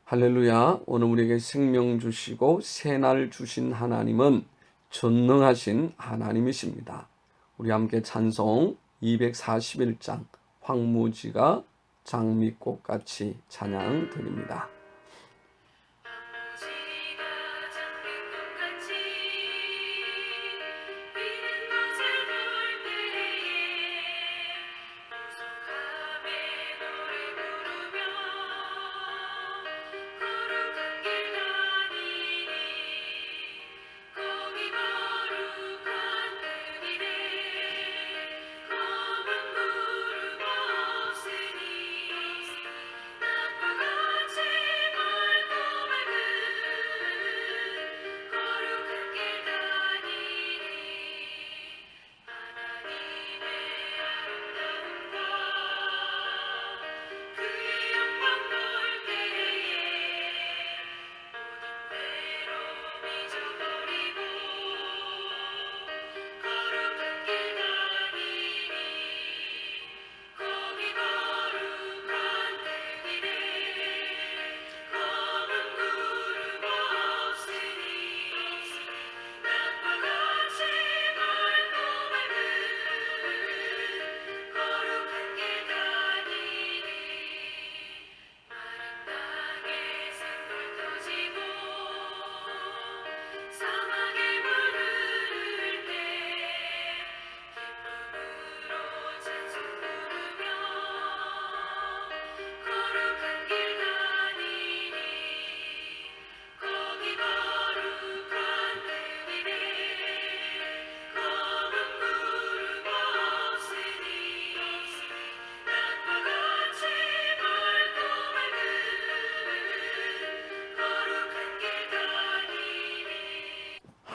할렐루야. 오늘 우리에게 생명 주시고 새날 주신 하나님은 전능하신 하나님이십니다. 우리 함께 찬송 241장 황무지가 장미꽃같이 찬양 드립니다.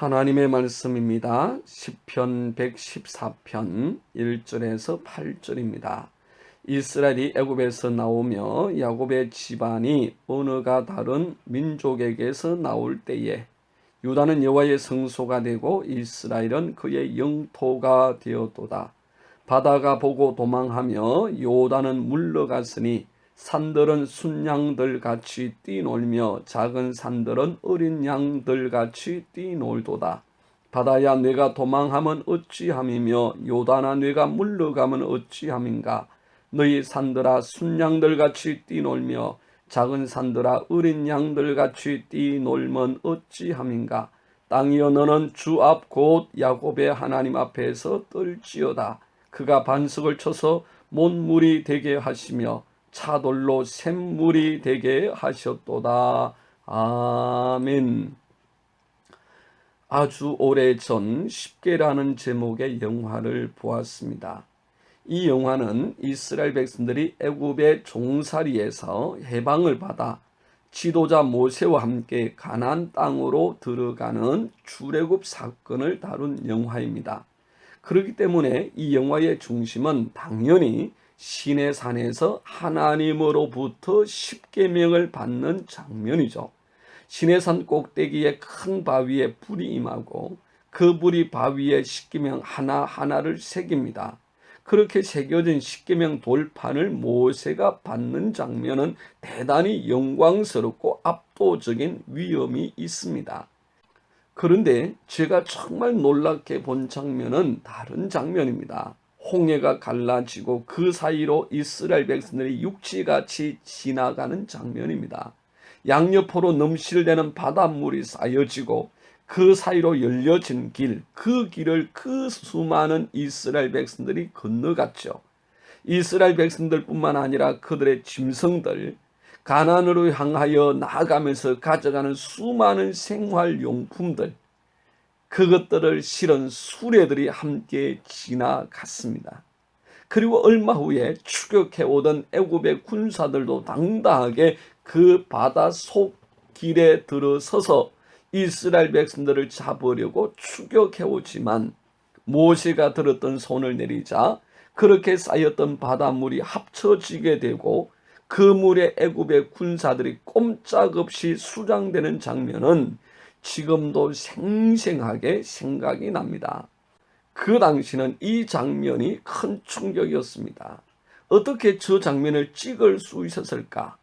하나님의 말씀입니다. 시편 114편 1절에서 8절입니다. 이스라엘이 애굽에서 나오며 야곱의 집안이 언어가 다른 민족에게서 나올 때에 유다는 여호와의 성소가 되고 이스라엘은 그의 영토가 되었도다. 바다가 보고 도망하며 요단은 물러갔으니 산들은 순양들 같이 뛰놀며 작은 산들은 어린 양들 같이 뛰놀도다. 바다야 네가 도망하면 어찌함이며 요단아 네가 물러가면 어찌함인가. 너희 산들아 순양들 같이 뛰놀며 작은 산들아 어린 양들 같이 뛰놀면 어찌함인가. 땅이여 너는 주 앞 곧 야곱의 하나님 앞에서 떨지어다. 그가 반석을 쳐서 못물이 되게 하시며 차돌로 샘물이 되게 하셨도다. 아멘. 아주 오래전 십계라는 제목의 영화를 보았습니다. 이 영화는 이스라엘 백성들이 애굽의 종살이에서 해방을 받아 지도자 모세와 함께 가나안 땅으로 들어가는 출애굽 사건을 다룬 영화입니다. 그렇기 때문에 이 영화의 중심은 당연히 시내산에서 하나님으로부터 십계명을 받는 장면이죠. 시내산 꼭대기에 큰 바위에 불이 임하고 그 불이 바위에 십계명 하나하나를 새깁니다. 그렇게 새겨진 십계명 돌판을 모세가 받는 장면은 대단히 영광스럽고 압도적인 위엄이 있습니다. 그런데 제가 정말 놀랍게 본 장면은 다른 장면입니다. 홍해가 갈라지고 그 사이로 이스라엘 백성들이 육지같이 지나가는 장면입니다. 양옆으로 넘실대는 바닷물이 쌓여지고 그 사이로 열려진 길, 그 길을 그 수많은 이스라엘 백성들이 건너갔죠. 이스라엘 백성들뿐만 아니라 그들의 짐승들, 가나안으로 향하여 나아가면서 가져가는 수많은 생활용품들, 그것들을 실은 수레들이 함께 지나갔습니다. 그리고 얼마 후에 추격해오던 애굽의 군사들도 당당하게 그 바다 속 길에 들어서서 이스라엘 백성들을 잡으려고 추격해오지만 모세가 들었던 손을 내리자 그렇게 쌓였던 바닷물이 합쳐지게 되고 그 물에 애굽의 군사들이 꼼짝없이 수장되는 장면은 지금도 생생하게 생각이 납니다. 그 당시는 이 장면이 큰 충격이었습니다. 어떻게 저 장면을 찍을 수 있었을까?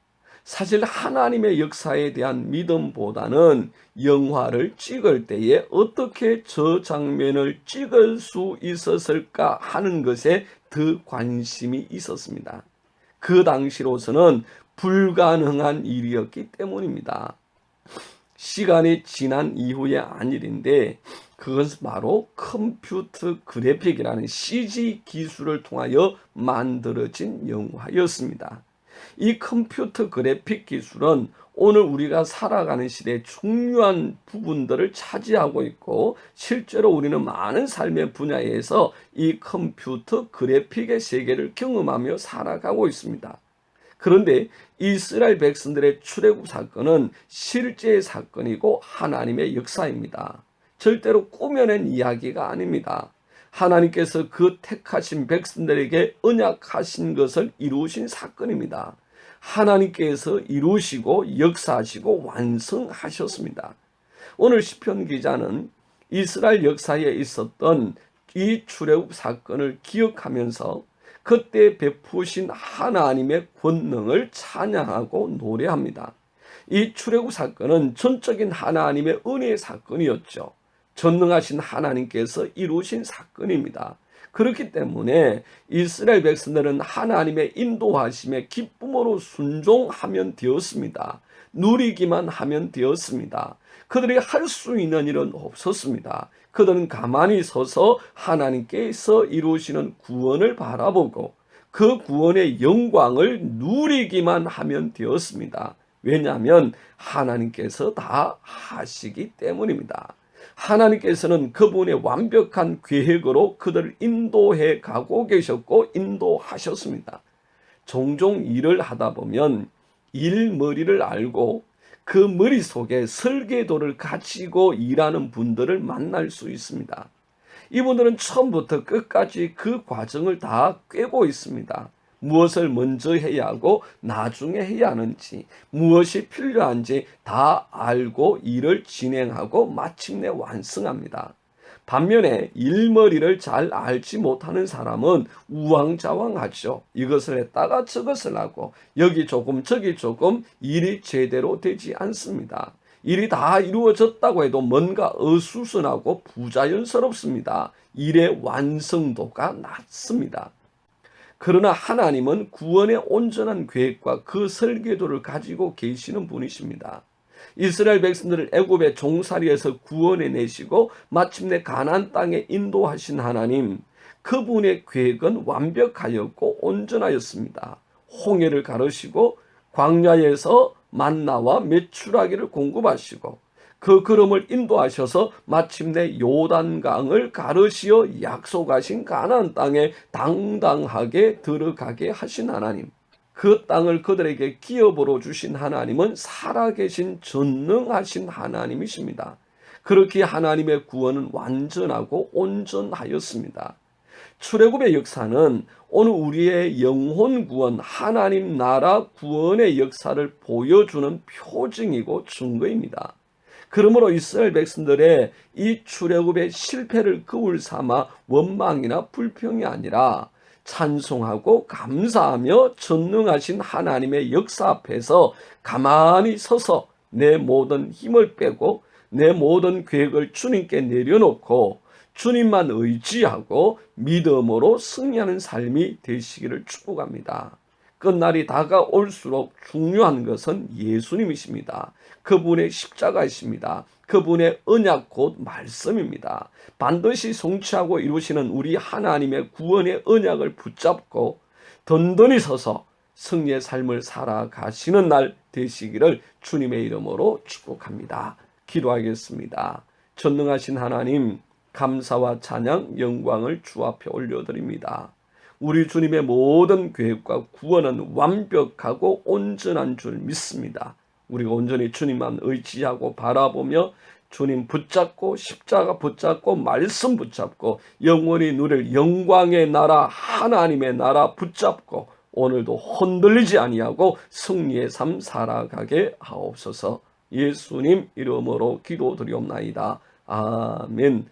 사실 하나님의 역사에 대한 믿음보다는 영화를 찍을 때에 어떻게 저 장면을 찍을 수 있었을까 하는 것에 더 관심이 있었습니다. 그 당시로서는 불가능한 일이었기 때문입니다. 시간이 지난 이후의 한 일인데 그것은 바로 컴퓨터 그래픽이라는 CG 기술을 통하여 만들어진 영화였습니다. 이 컴퓨터 그래픽 기술은 오늘 우리가 살아가는 시대의 중요한 부분들을 차지하고 있고 실제로 우리는 많은 삶의 분야에서 이 컴퓨터 그래픽의 세계를 경험하며 살아가고 있습니다. 그런데 이스라엘 백성들의 출애굽 사건은 실제 사건이고 하나님의 역사입니다. 절대로 꾸며낸 이야기가 아닙니다. 하나님께서 그 택하신 백성들에게 언약하신 것을 이루신 사건입니다. 하나님께서 이루시고 역사하시고 완성하셨습니다. 오늘 시편 기자는 이스라엘 역사에 있었던 이 출애굽 사건을 기억하면서 그때 베푸신 하나님의 권능을 찬양하고 노래합니다. 이 출애굽 사건은 전적인 하나님의 은혜의 사건이었죠. 전능하신 하나님께서 이루신 사건입니다. 그렇기 때문에 이스라엘 백성들은 하나님의 인도하심에 기쁨으로 순종하면 되었습니다. 누리기만 하면 되었습니다. 그들이 할 수 있는 일은 없었습니다. 그들은 가만히 서서 하나님께서 이루시는 구원을 바라보고 그 구원의 영광을 누리기만 하면 되었습니다. 왜냐하면 하나님께서 다 하시기 때문입니다. 하나님께서는 그분의 완벽한 계획으로 그들을 인도해 가고 계셨고 인도하셨습니다. 종종 일을 하다 보면 일머리를 알고 그 머릿속에 설계도를 가지고 일하는 분들을 만날 수 있습니다. 이분들은 처음부터 끝까지 그 과정을 다 꿰고 있습니다. 무엇을 먼저 해야 하고 나중에 해야 하는지, 무엇이 필요한지 다 알고 일을 진행하고 마침내 완성합니다. 반면에 일머리를 잘 알지 못하는 사람은 우왕좌왕하죠. 이것을 했다가 저것을 하고 여기 조금 저기 조금 일이 제대로 되지 않습니다. 일이 다 이루어졌다고 해도 뭔가 어수선하고 부자연스럽습니다. 일의 완성도가 낮습니다. 그러나 하나님은 구원의 온전한 계획과 그 설계도를 가지고 계시는 분이십니다. 이스라엘 백성들을 애굽의 종살이에서 구원해 내시고 마침내 가나안 땅에 인도하신 하나님, 그분의 계획은 완벽하였고 온전하였습니다. 홍해를 가르시고 광야에서 만나와 메추라기를 공급하시고 그 걸음을 인도하셔서 마침내 요단강을 가르시어 약속하신 가나안 땅에 당당하게 들어가게 하신 하나님, 그 땅을 그들에게 기업으로 주신 하나님은 살아계신 전능하신 하나님이십니다. 그렇게 하나님의 구원은 완전하고 온전하였습니다. 출애굽의 역사는 오늘 우리의 영혼 구원, 하나님 나라 구원의 역사를 보여주는 표징이고 증거입니다. 그러므로 이스라엘 백성들의 이 출애굽의 실패를 거울 삼아 원망이나 불평이 아니라 찬송하고 감사하며 전능하신 하나님의 역사 앞에서 가만히 서서 내 모든 힘을 빼고 내 모든 계획을 주님께 내려놓고 주님만 의지하고 믿음으로 승리하는 삶이 되시기를 축복합니다. 끝날이 다가올수록 중요한 것은 예수님이십니다. 그분의 십자가이십니다. 그분의 언약 곧 말씀입니다. 반드시 성취하고 이루시는 우리 하나님의 구원의 언약을 붙잡고 든든히 서서 승리의 삶을 살아가시는 날 되시기를 주님의 이름으로 축복합니다. 기도하겠습니다. 전능하신 하나님, 감사와 찬양, 영광을 주 앞에 올려드립니다. 우리 주님의 모든 계획과 구원은 완벽하고 온전한 줄 믿습니다. 우리가 온전히 주님만 의지하고 바라보며 주님 붙잡고 십자가 붙잡고 말씀 붙잡고 영원히 누릴 영광의 나라 하나님의 나라 붙잡고 오늘도 흔들리지 아니하고 승리의 삶 살아가게 하옵소서. 예수님 이름으로 기도드리옵나이다. 아멘.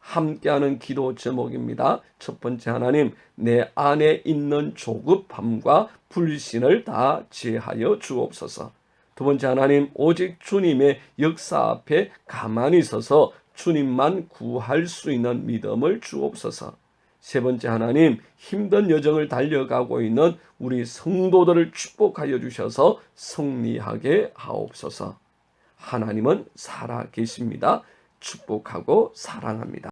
함께하는 기도 제목입니다. 첫 번째, 하나님, 내 안에 있는 조급함과 불신을 다 제하여 주옵소서. 두 번째, 하나님, 오직 주님의 역사 앞에 가만히 서서 주님만 구할 수 있는 믿음을 주옵소서. 세 번째, 하나님, 힘든 여정을 달려가고 있는 우리 성도들을 축복하여 주셔서 승리하게 하옵소서. 하나님은 살아 계십니다. 축복하고 사랑합니다.